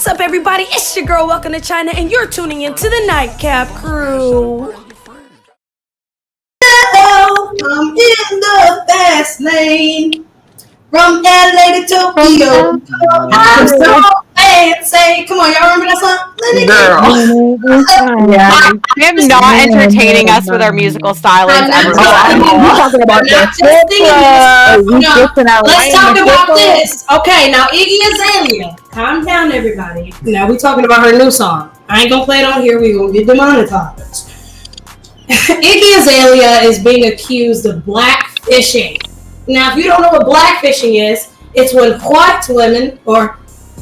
What's up, everybody? It's your girl, Welcome to China, and you're tuning into the Nightcap Crew. I'm in the fast lane from LA to Tokyo. I'm so fancy. Come on, y'all remember that song? Girl. Yeah. I am not entertaining us with our musical stylings ever. Talking about Let's talk about this. Okay, now Iggy Azalea. Calm down, everybody. Now we talking about her new song. I ain't gonna play it on here. We gonna get demonetized. Iggy Azalea is being accused of blackfishing. Now, if you don't know what blackfishing is, it's when white women or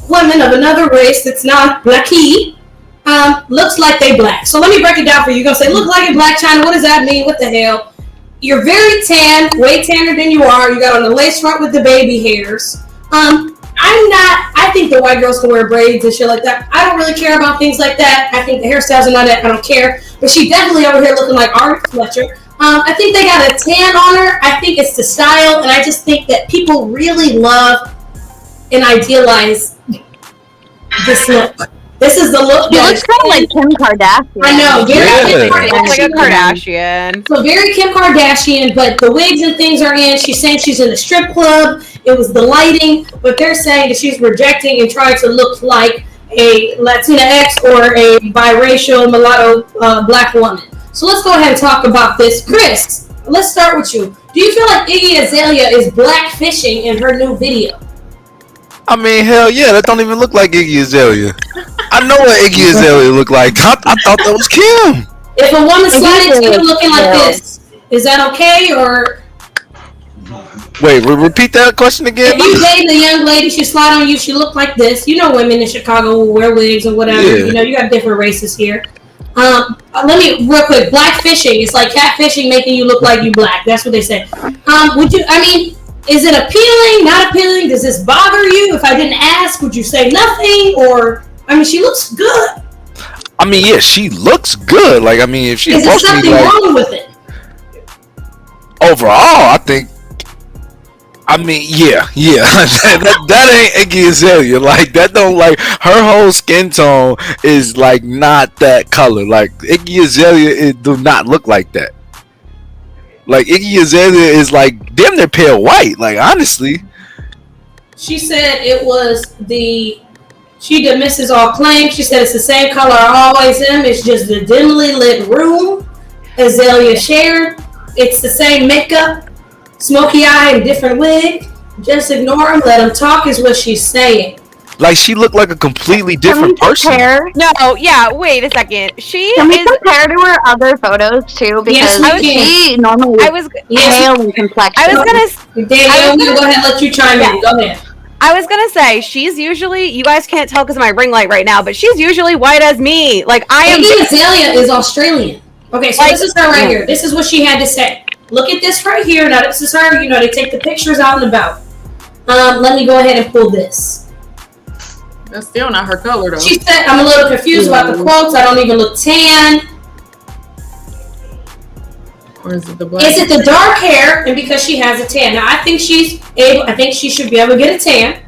women of another race that's not blacky looks like they black. So let me break it down for you. You're going to say, look like a black China. What does that mean? What the hell? You're very tan, way tanner than you are. You got on the lace front with the baby hairs. I think the white girls can wear braids and shit like that. I don't really care about things like that. I think the hairstyles are not that. I don't care. But she definitely over here looking like Art Fletcher. I think they got a tan on her. I think it's the style. And I just think that people really love and idealize this look. This is the look. She looks kind of like Kim Kardashian. I know. She looks like a Kardashian. So very Kim Kardashian, but the wigs and things are in. She's saying she's in a strip club. It was the lighting, but they're saying that she's rejecting and trying to look like a Latina X or a biracial mulatto black woman. So let's go ahead and talk about this. Chris, let's start with you. Do you feel like Iggy Azalea is blackfishing in her new video? I mean, hell yeah, that don't even look like Iggy Azalea. I know what Iggy Azalea look like. I thought that was Kim. If a woman slided to you looking like this, is that okay or? Wait, repeat that question again. If you dating a young lady, she slide on you, she look like this. You know women in Chicago will wear wigs or whatever. Yeah. You know, you have different races here. Let me, real quick, blackfishing. It's like catfishing, making you look like you black. That's what they say. Is it appealing, not appealing? Does this bother you? If I didn't ask, would you say nothing? Or, she looks good. I mean, yeah, she looks good. Like, I mean, if she is there something wrong with it? Overall, I think. I mean, yeah, that ain't Iggy Azalea. Like, that don't, like, her whole skin tone is, like, not that color. Like, Iggy Azalea do not look like that. Like, Iggy Azalea is, like, damn near pale white. Like, honestly. She said it was she dismisses all claims. She said it's the same color I always am. It's just the dimly lit room Azalea shared. It's the same makeup. Smoky eye and different wig. Just ignore him. Let him talk is what she's saying. Like, she looked like a completely different person. No, yeah, wait a second. Can we compare to her other photos too? Because she normally pale in complexion. I'm gonna go ahead and let you chime in. Go ahead. I was gonna say, she's usually, you guys can't tell because of my ring light right now, but she's usually white as me. Like, I am. Iggy Azalea is Australian. Okay, so this is her right here. This is what she had to say. Look at this right here. Now, this is her. You know, they take the pictures out and about. Let me go ahead and pull this. That's still not her color, though. She said, I'm a little confused about the quotes. I don't even look tan. Or is it the black? Is it the dark hair and because she has a tan? Now, I think she should be able to get a tan.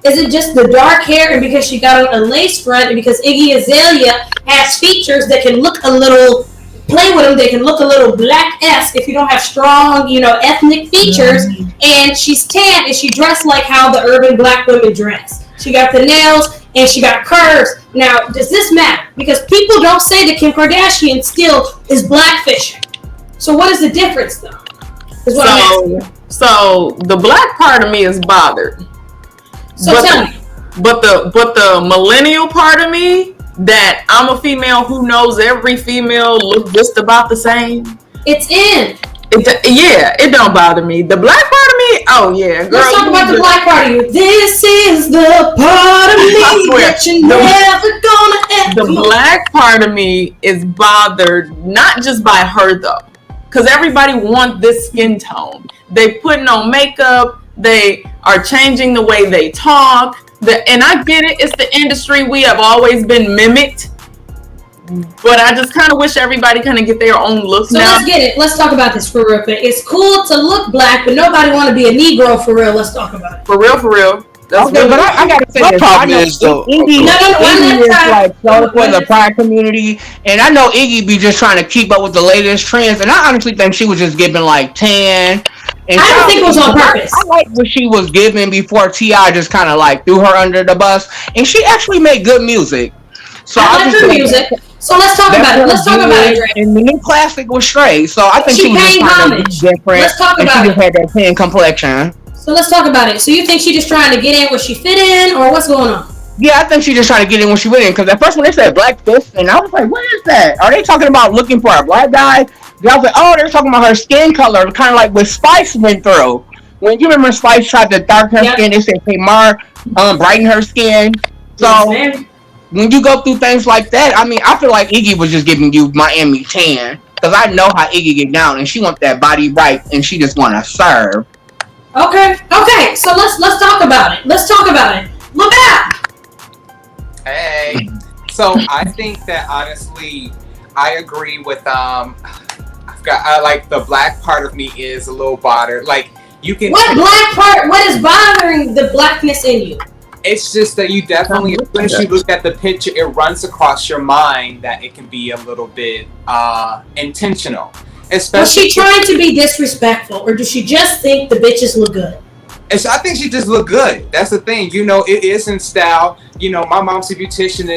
Is it just the dark hair and because she got on a lace front and because Iggy Azalea has features that can look a little, play with them, they can look a little black-esque if you don't have strong, ethnic features. Mm-hmm. And she's tan and she dressed like how the urban black women dress. She got the nails and she got curves. Now, does this matter? Because people don't say that Kim Kardashian still is blackfishing. So what is the difference, though? So the black part of me is bothered. So tell me. But the millennial part of me, that I'm a female who knows every female looks just about the same. It's in. It don't bother me. The black part of me, oh yeah. Girl, let's talk about the black part of you. This is the part of me that you're never gonna ever. The black part of me is bothered, not just by her though. Because everybody wants this skin tone. They putting on makeup. They are changing the way they talk. And I get it. It's the industry. We have always been mimicked. But I just kind of wish everybody kind of get their own look now. So let's get it. Let's talk about this for real quick. It's cool to look black, but nobody want to be a Negro for real. Let's talk about it. For real. Okay, but I gotta say my this. problem I know is though. Iggy, No, Iggy is time. like so for the pride community, and I know Iggy be just trying to keep up with the latest trends, and I honestly think she was just giving like 10. And I don't think it was on purpose. I like what she was giving before T.I. just kind of like threw her under the bus, and she actually made good music. So I like her music. So let's talk about it. Let's talk about it, Dre. And the new classic was straight. So I think she was just trying to be different. Let's talk about she it. just had that 10 complexion. So let's talk about it. So you think she just trying to get in where she fit in, or what's going on? Yeah, I think she just trying to get in where she went in. Because at first when they said Blackfishing, I was like, what is that? Are they talking about looking for a black guy? I was like, oh, they're talking about her skin color, kind of like what Spice went through. When you remember Spice tried to darken her skin, they said, hey, Mar, brighten her skin. So when you go through things like that, I mean, I feel like Iggy was just giving you Miami 10. Because I know how Iggy get down, and she wants that body right, and she just want to serve. Okay. So let's talk about it. Let's talk about it. LaBelle. Hey. So I think that honestly, I agree with I like the black part of me is a little bothered. Like you can. What black part? What is bothering the blackness in you? It's just that you definitely, once you look at the picture, it runs across your mind that it can be a little bit intentional. Especially, was she trying to be disrespectful, or does she just think the bitches look good? I think she just look good. That's the thing. You know, it is in style. You know, my mom's a beautician.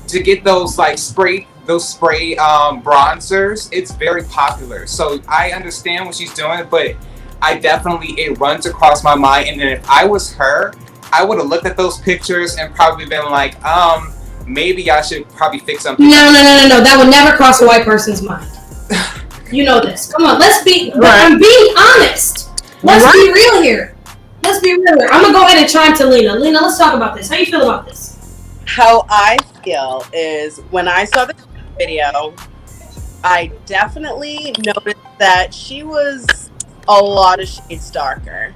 To get those spray bronzers. It's very popular. So I understand what she's doing, but it runs across my mind. And then if I was her, I would have looked at those pictures and probably been like, maybe I should probably fix something. No. That would never cross a white person's mind. You know this. Come on, let's be. Right. I'm being honest. Let's be real here. I'm gonna go ahead and chime to Lena. Lena, let's talk about this. How you feel about this? How I feel is when I saw the video, I definitely noticed that she was a lot of shades darker.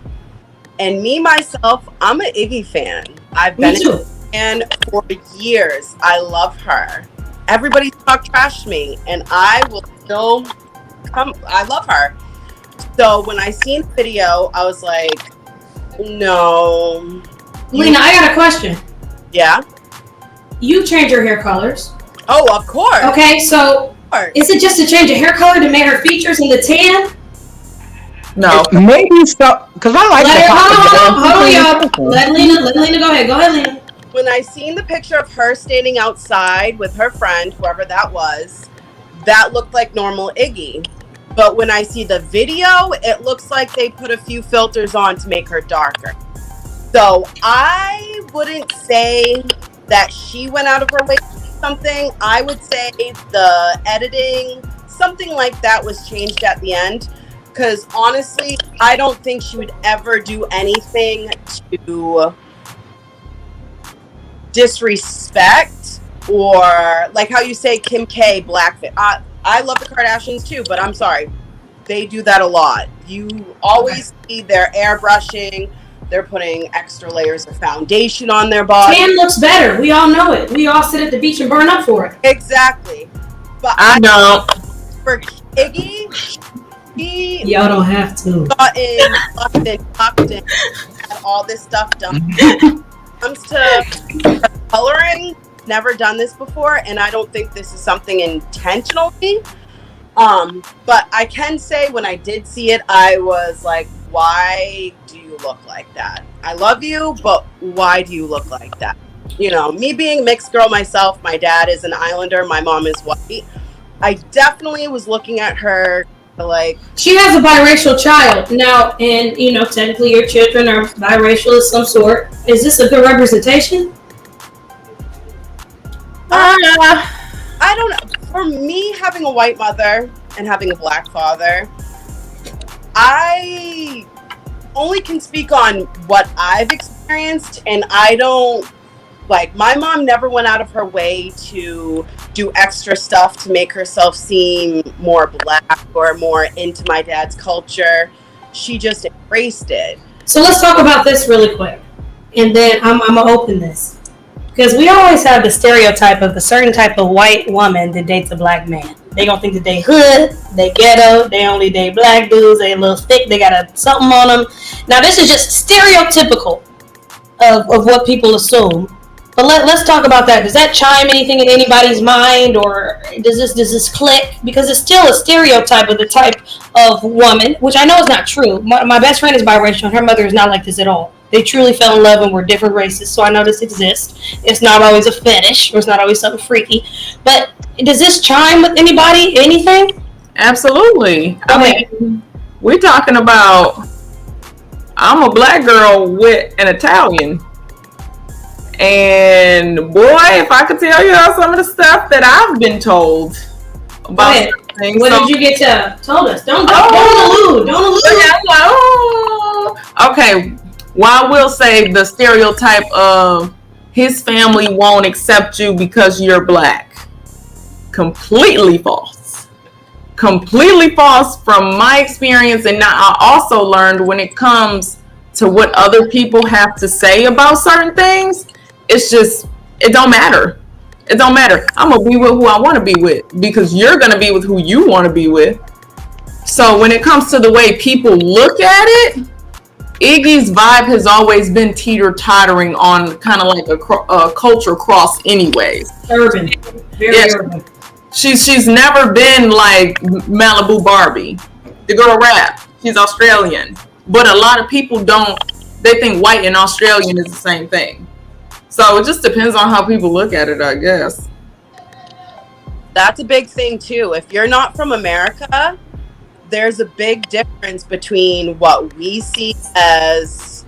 And me, myself, I'm an Iggy fan. I've been a fan for years. I love her. Everybody talk trash to me, and I will still come. I love her. So when I seen the video, I was like, no. Lena, I got a question. Yeah? You change your hair colors. Oh, of course. Okay, so is it just a change of hair color to make her features in the tan? No, maybe so. Because I like hold on, y'all. Let Lena go ahead. Go ahead, Lena. When I seen the picture of her standing outside with her friend, whoever that was, that looked like normal Iggy. But when I see the video, it looks like they put a few filters on to make her darker. So I wouldn't say that she went out of her way to do something. I would say the editing, something like that was changed at the end. Because honestly, I don't think she would ever do anything to disrespect or like how you say Kim K, Blackfishing. I love the Kardashians too, but I'm sorry. They do that a lot. You always see their airbrushing. They're putting extra layers of foundation on their body. Tan looks better. We all know it. We all sit at the beach and burn up for it. Exactly. But I know. For Iggy, y'all don't have to. Tucked in, had all this stuff done. When it comes to coloring, never done this before, and I don't think this is something intentionally. But I can say when I did see it, I was like, why do you look like that? I love you, but why do you look like that? You know, me being a mixed girl myself, my dad is an Islander, my mom is white. I definitely was looking at her like, she has a biracial child now, and you know, technically your children are biracial of some sort. Is this a good representation? I don't know. For me, having a white mother and having a black father, I only can speak on what I've experienced, and I don't like, my mom never went out of her way to do extra stuff to make herself seem more black or more into my dad's culture. She just embraced it. So let's talk about this really quick, and then I'm gonna open this, because we always have the stereotype of a certain type of white woman that dates a black man. They gonna think that they hood, they ghetto, they only date black dudes, they a little thick, they got something on them. Now this is just stereotypical of what people assume. But let's talk about that. Does that chime anything in anybody's mind, or does this click? Because it's still a stereotype of the type of woman, which I know is not true. My best friend is biracial, and her mother is not like this at all. They truly fell in love and were different races, so I know this exists. It's not always a fetish, or it's not always something freaky. But does this chime with anybody, anything? Absolutely. I mean, we're talking about, I'm a black girl with an Italian. And boy, if I could tell you some of the stuff that I've been told about certain things. What did you get told us? Don't allude. Don't allude. Okay. Well, I will say the stereotype of his family won't accept you because you're black. Completely false. Completely false from my experience. And now I also learned when it comes to what other people have to say about certain things, it's just, it don't matter. It don't matter. I'm going to be with who I want to be with because you're going to be with who you want to be with. So when it comes to the way people look at it, Iggy's vibe has always been teeter-tottering on kind of like a culture cross anyways. Urban. Very urban. She's never been like Malibu Barbie. The girl rap. She's Australian. But a lot of people they think white and Australian is the same thing. So it just depends on how people look at it, I guess. That's a big thing too. If you're not from America, there's a big difference between what we see as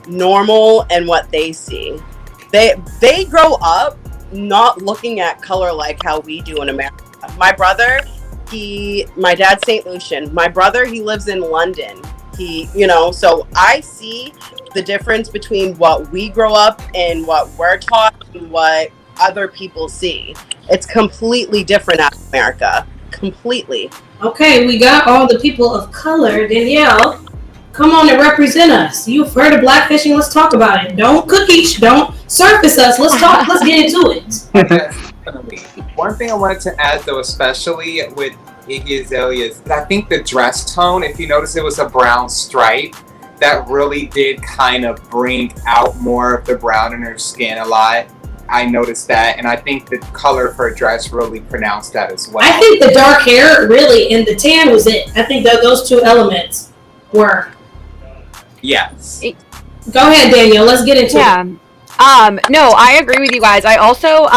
normal and what they see. They grow up not looking at color like how we do in America. My brother, my dad's St. Lucian. My brother, he lives in London. So I see the difference between what we grow up and what we're taught and what other people see. It's completely different out of America. Completely. Okay, we got all the people of color. Danielle, come on and represent us. You've heard of Blackfishing. Let's talk about it. Don't cookies. Don't surface us. Let's talk. Let's get into it. One thing I wanted to add, though, especially with Iggy Azalea, is I think the dress tone, if you notice, it was a brown stripe. That really did kind of bring out more of the brown in her skin a lot. I noticed that, and I think the color of her dress really pronounced that as well. I think the dark hair really and the tan was it. I think that those two elements were. Yes. Go ahead, Danielle. Let's get into it. No, I agree with you guys. I also,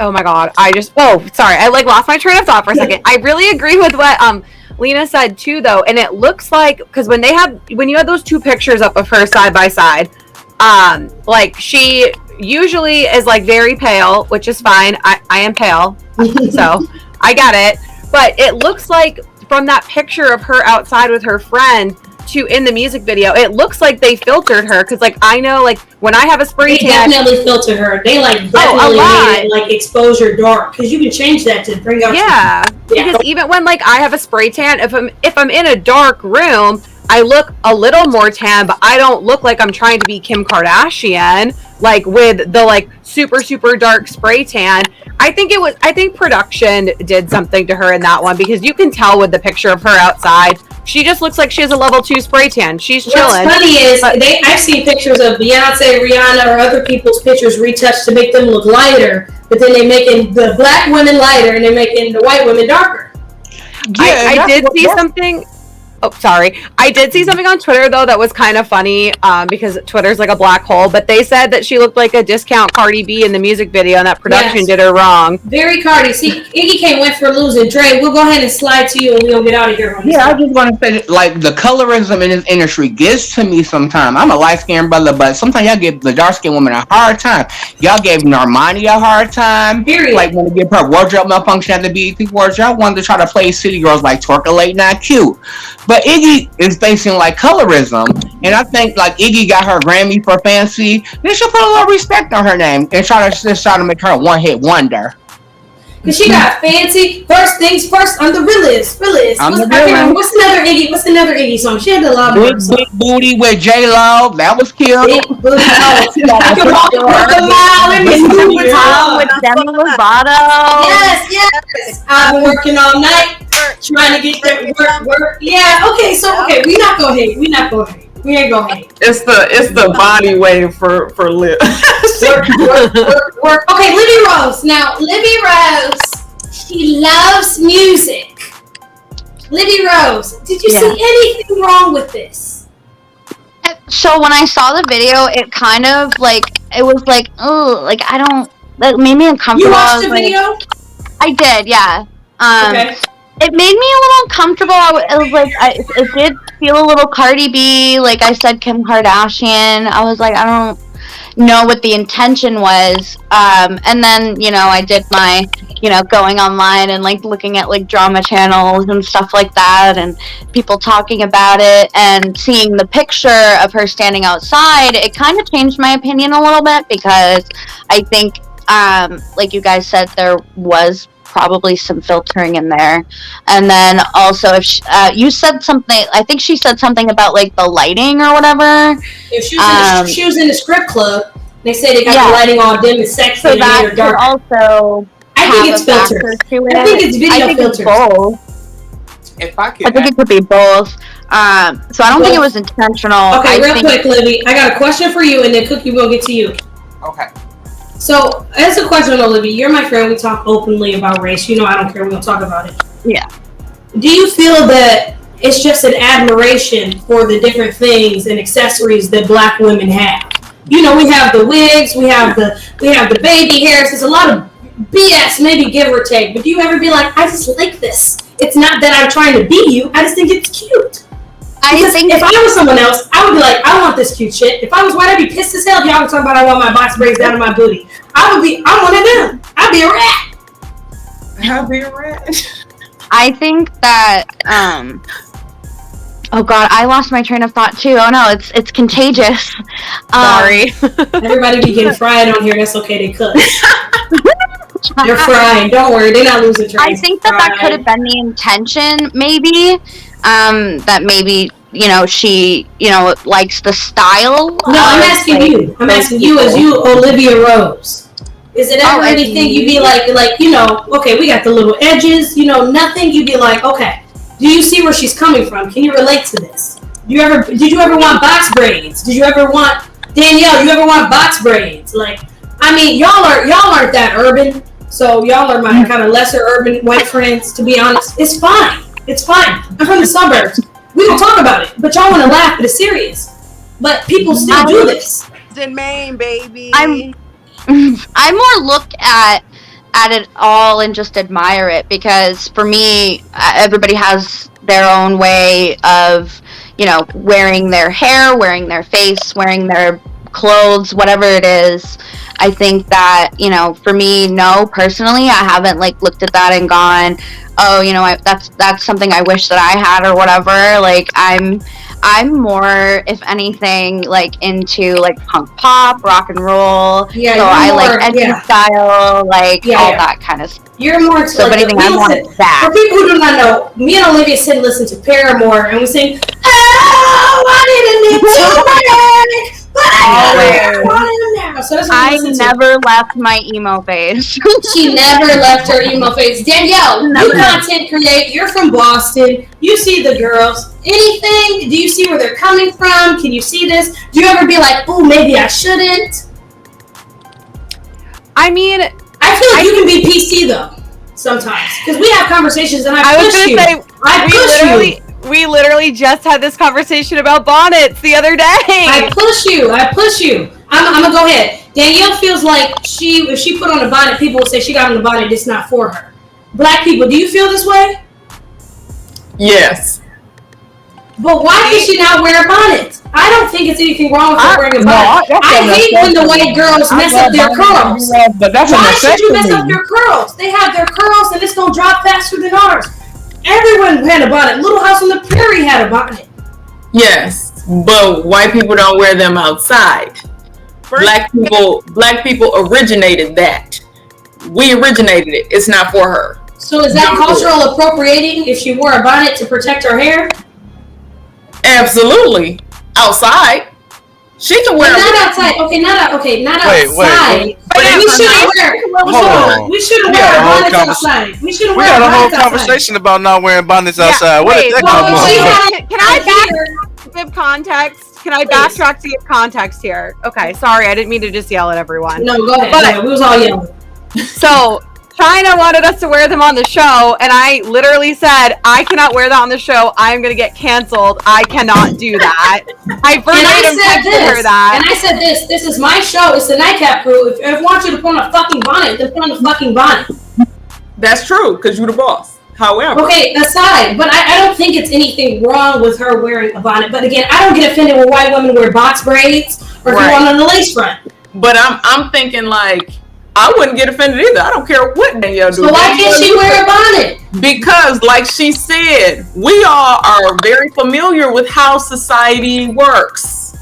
oh my God, sorry. I lost my train of thought for a second. I really agree with what, Lena said too, though. And it looks like, because when you have those two pictures up of her side by side, she usually is very pale, which is fine. I am pale, so I got it. But it looks like from that picture of her outside with her friend to in the music video, it looks like they filtered her. Because I know when I have a spray tan, they definitely filtered her. They definitely made it exposure dark, because you can change that to bring out. Yeah. Because even when I have a spray tan, if I'm in a dark room, I look a little more tan, but I don't look like I'm trying to be Kim Kardashian, with the super, super dark spray tan. I think production did something to her in that one, because you can tell with the picture of her outside, she just looks like she has a level 2 spray tan. She's chilling. What's funny is I've seen pictures of Beyonce, Rihanna, or other people's pictures retouched to make them look lighter, but then they're making the black women lighter and they're making the white women darker. Yeah, I did see something. Oh, sorry. I did see something on Twitter, though, that was kind of funny, because Twitter's like a black hole. But they said that she looked like a discount Cardi B in the music video, and that production did her wrong. Very Cardi. See, Iggy can't win for losing. Dre, we'll go ahead and slide to you, and we'll get out of here. Yeah, I just want to say, the colorism in this industry gets to me sometimes. I'm a light-skinned brother, but sometimes y'all give the dark-skinned woman a hard time. Y'all gave Normani a hard time. Period. When they give her wardrobe malfunction at the BET Awards, y'all wanted to try to play city girls like Twerk Late Not Cute. But Iggy is facing colorism, and I think Iggy got her Grammy for Fancy. They should put a little respect on her name and try to make her a one-hit wonder. Cause she got fancy. First things first. I'm the realest. What's another Iggy song? She had a lot of Big Booty with J Lo. That was cute. Big Booty. I can walk a mile in this with Demi Lovato. Yes. I've been working all night trying to get that work. Yeah. Okay. So we not gonna hate. We ain't gonna hate. It's the body wave for lip. Work. Okay, Libby Rose. Now, Libby Rose, she loves music. Libby Rose, did you see anything wrong with this? So when I saw the video, it kind of like it was like, oh, like I don't. That made me uncomfortable. You watched the video? I did, yeah. Okay. It made me a little uncomfortable. It was like it did feel a little Cardi B. Like I said, Kim Kardashian. I was like, I don't know what the intention was. And then I did my going online and like looking at like drama channels and stuff like that, and people talking about it, and seeing the picture of her standing outside. It kind of changed my opinion a little bit, because I think, like you guys said, there was probably some filtering in there. And then also, if you said something, I think she said something about like the lighting or whatever. If she was in the strip club, they say they got the lighting all dim and sexy, so and that dark. Also, I think it's filters. I think it's video filters. It's both. If I could, I think it could be both. So I don't think it was intentional. Okay, real quick, Libby, I got a question for you, and then Cookie will get to you. Okay. So, as a question, Olivia, you're my friend. We talk openly about race. I don't care. We're going to talk about it. Yeah. Do you feel that it's just an admiration for the different things and accessories that Black women have? We have the wigs, we have the baby hairs. There's a lot of BS, maybe give or take. But do you ever be like, I just like this? It's not that I'm trying to be you. I just think it's cute. Because if I was someone else, I would be like, I want this cute shit. If I was white, I'd be pissed as hell if y'all were talking about I want my box braids down to my booty. I'm one of them. I'd be a rat. I think that, oh god, I lost my train of thought too. Oh no, it's contagious. Sorry. Everybody be getting fried on here. That's okay, they cook. They're frying. Don't worry, they're not losing trains. I think that could have been the intention, maybe. That maybe, she, likes the style. No, I'm asking you. I'm asking you as you, Olivia Rose. Is it ever anything you'd be like, okay, we got the little edges, nothing. You'd be like, okay, do you see where she's coming from? Can you relate to this? Did you ever want box braids? Did you ever want, Danielle, you ever want box braids? Like, I mean, y'all aren't that urban, so y'all are my kind of lesser urban white friends, to be honest. It's fine. It's fine. I'm from the suburbs. We don't talk about it, but y'all want to laugh, but it's serious. But people still do this. In Maine, baby. I more look at it all and just admire it, because for me, everybody has their own way of, wearing their hair, wearing their face, wearing their clothes, whatever it is. I think that, for me, no, personally, I haven't looked at that and gone, oh, that's something I wish that I had or whatever. Like, I'm more, if anything, into punk pop, rock and roll. Yeah, so I like edgy style, all that kind of stuff. You're more so if anything, I want that. For people who do not know, me and Olivia sit and listen to Paramore, and we sing, oh, I didn't need to but I wanted now. So that's what I never left my emo phase. She never left her emo phase. Danielle, you content create. You're from Boston. You see the girls. Anything? Do you see where they're coming from? Can you see this? Do you ever be like, oh, maybe I shouldn't? I mean, I feel like you can be PC though sometimes, because we have conversations and I push you. We literally just had this conversation about bonnets the other day. I push you. I'm gonna go ahead. Danielle feels like if she put on a bonnet, people will say she got on the bonnet. It's not for her. Black people, do you feel this way? Yes. But why does she not wear a bonnet? I don't think it's anything wrong with her wearing a bonnet. I hate when the white girls mess up their curls. Why should you mess up your curls? They have their curls and it's gonna drop faster than ours. Everyone had a bonnet. Little House on the Prairie had a bonnet. Yes, but white people don't wear them outside. Black people originated that. We originated it. It's not for her. So is that cultural appropriating if she wore a bonnet to protect her hair? Absolutely. Outside. She can wear not outside. Okay, not outside. But we shouldn't wear bonnets outside. We shouldn't wear bonnets outside. We had a whole conversation about not wearing bonnets outside. Where did that come from? Can I give context? Can I backtrack to give context here? Okay, sorry, I didn't mean to just yell at everyone. No, go ahead. But, we was all yelling. So, China wanted us to wear them on the show, and I literally said, I cannot wear that on the show. I'm going to get canceled. I cannot do that. I verbatim texted her that. And I said this is my show. It's the Nightcap Crew. If I want you to put on a fucking bonnet, then put on a fucking bonnet. That's true, because you're the boss. However. Okay, aside, but I don't think it's anything wrong with her wearing a bonnet. But again, I don't get offended when white women wear box braids or if you want on the lace front. But I'm thinking like, I wouldn't get offended either. I don't care what Danielle do. So why can't she wear a bonnet? Because, like she said, we all are very familiar with how society works.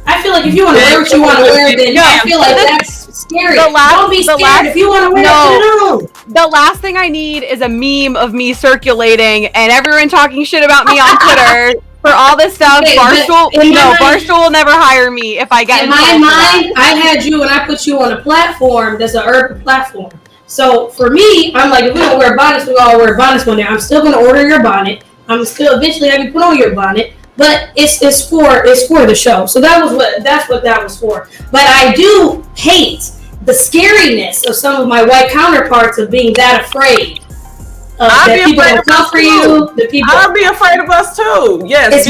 I feel like if you want to wear what you want to wear, then I feel like that's scary. Don't be scared. If you want to wear it, the last thing I need is a meme of me circulating and everyone talking shit about me on Twitter. For all this stuff, okay, Barstool will never hire me if I get in my mind. I had you and I put you on a platform that's an urban platform. So for me, I'm like, if we don't wear bonnets, we all wear bonnets one day. I'm still gonna order your bonnet. I'm still eventually have you put on your bonnet, but it's for the show. So that's what that was for. But I do hate the scariness of some of my white counterparts of being that afraid. I'll be afraid of us too. I'll be afraid of us too. Yes, it's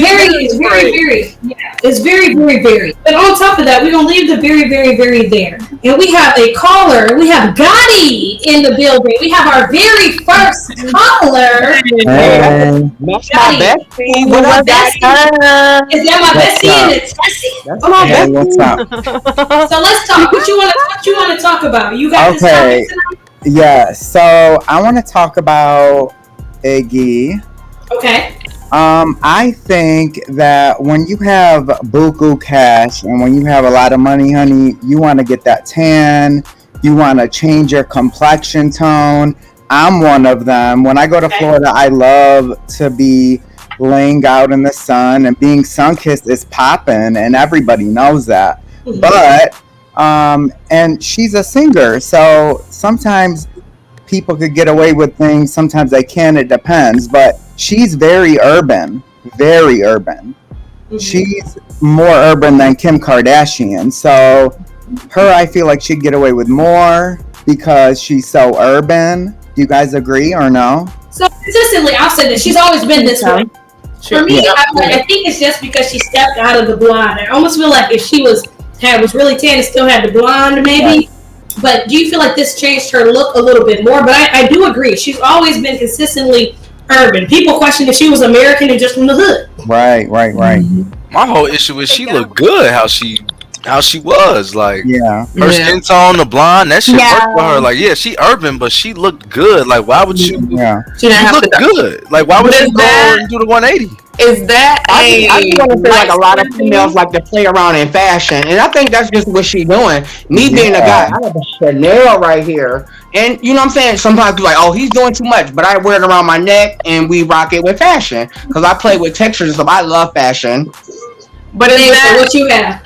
very, very. But on top of that, we're gonna leave the very, very, very there. And we have a caller. We have Gotti in the building. We have our very first caller. That's my bestie. What up, Gotti? Is that my bestie? And it's Tessie? Come on, Hey, what's up? So let's talk. What you want to talk about? You got this topic tonight? Yeah, so I want to talk about Iggy. Okay. I think that when you have buku cash and when you have a lot of money, honey, you want to get that tan. You want to change your complexion tone. I'm one of them. When I go to Florida, I love to be laying out in the sun, and being sun-kissed is popping, and everybody knows that. Mm-hmm. But and she's a singer, so sometimes people could get away with things, sometimes they can, it depends, but she's very urban. Mm-hmm. She's more urban than Kim Kardashian, so her, I feel like she'd get away with more because she's so urban. Do you guys agree or no? So consistently, I've said that she's always been this way. For me, I think it's just because she stepped out of the blonde. I almost feel like if she was really tan and still had the blonde, maybe. Right. But do you feel like this changed her look a little bit more? But I do agree. She's always been consistently urban. People question if she was American and just from the hood. Right. Mm-hmm. My whole issue is she looked good how she was. Like, her skin tone, the blonde, that shit worked for her. Like, she urban, but she looked good. Like, why would you? Yeah. She looked good. Like, why would you go and do the 180? Is that I want to say like a lot of females like to play around in fashion, and I think that's just what she's doing. Me being a guy, I have a Chanel right here, and you know what I'm saying. Sometimes you're like, oh, he's doing too much, but I wear it around my neck, and we rock it with fashion because I play with textures, so I love fashion. But is that what you have?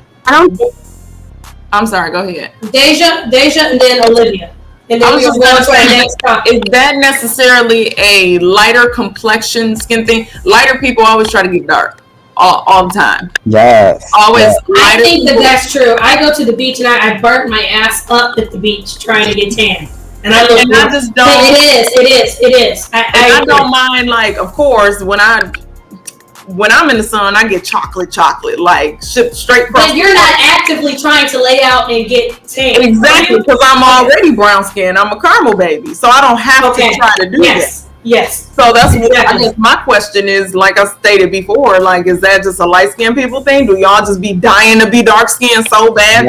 I'm sorry. Go ahead. Deja, and then Olivia. And then we'll go to our next topic. Is that necessarily a lighter complexion skin thing? Lighter people always try to get dark all the time. Yes. Always. Yes. I think that's true. I go to the beach and I burnt my ass up at the beach trying to get tan. And I just don't. It is. I don't mind. Like, of course, when I'm in the sun, I get chocolate, like straight. But you're not actively trying to lay out and get tan. Exactly, because I'm already brown skinned. I'm a caramel baby, so I don't have to try to do that. Yes. So that's what I guess my question is. Like I stated before, like, is that just a light skinned people thing? Do y'all just be dying to be dark skinned so bad?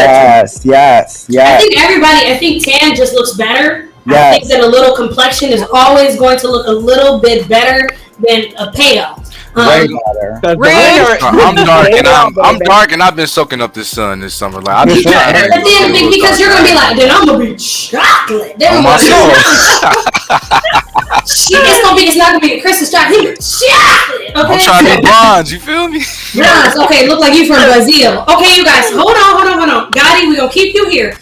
Yes. I think tan just looks better. Yes. I think that a little complexion is always going to look a little bit better than a pale. Way better. I'm dark and I've been soaking up this sun this summer. Like, I've been trying. But then because you're gonna be like, then I'm gonna be chocolate. Then it's not gonna be the Christmas chocolate. Chocolate. Okay. I'm trying to be blonde. You feel me? Blondes. Okay, look like you from Brazil. Okay, you guys, hold on. Gotti, we're gonna keep you here.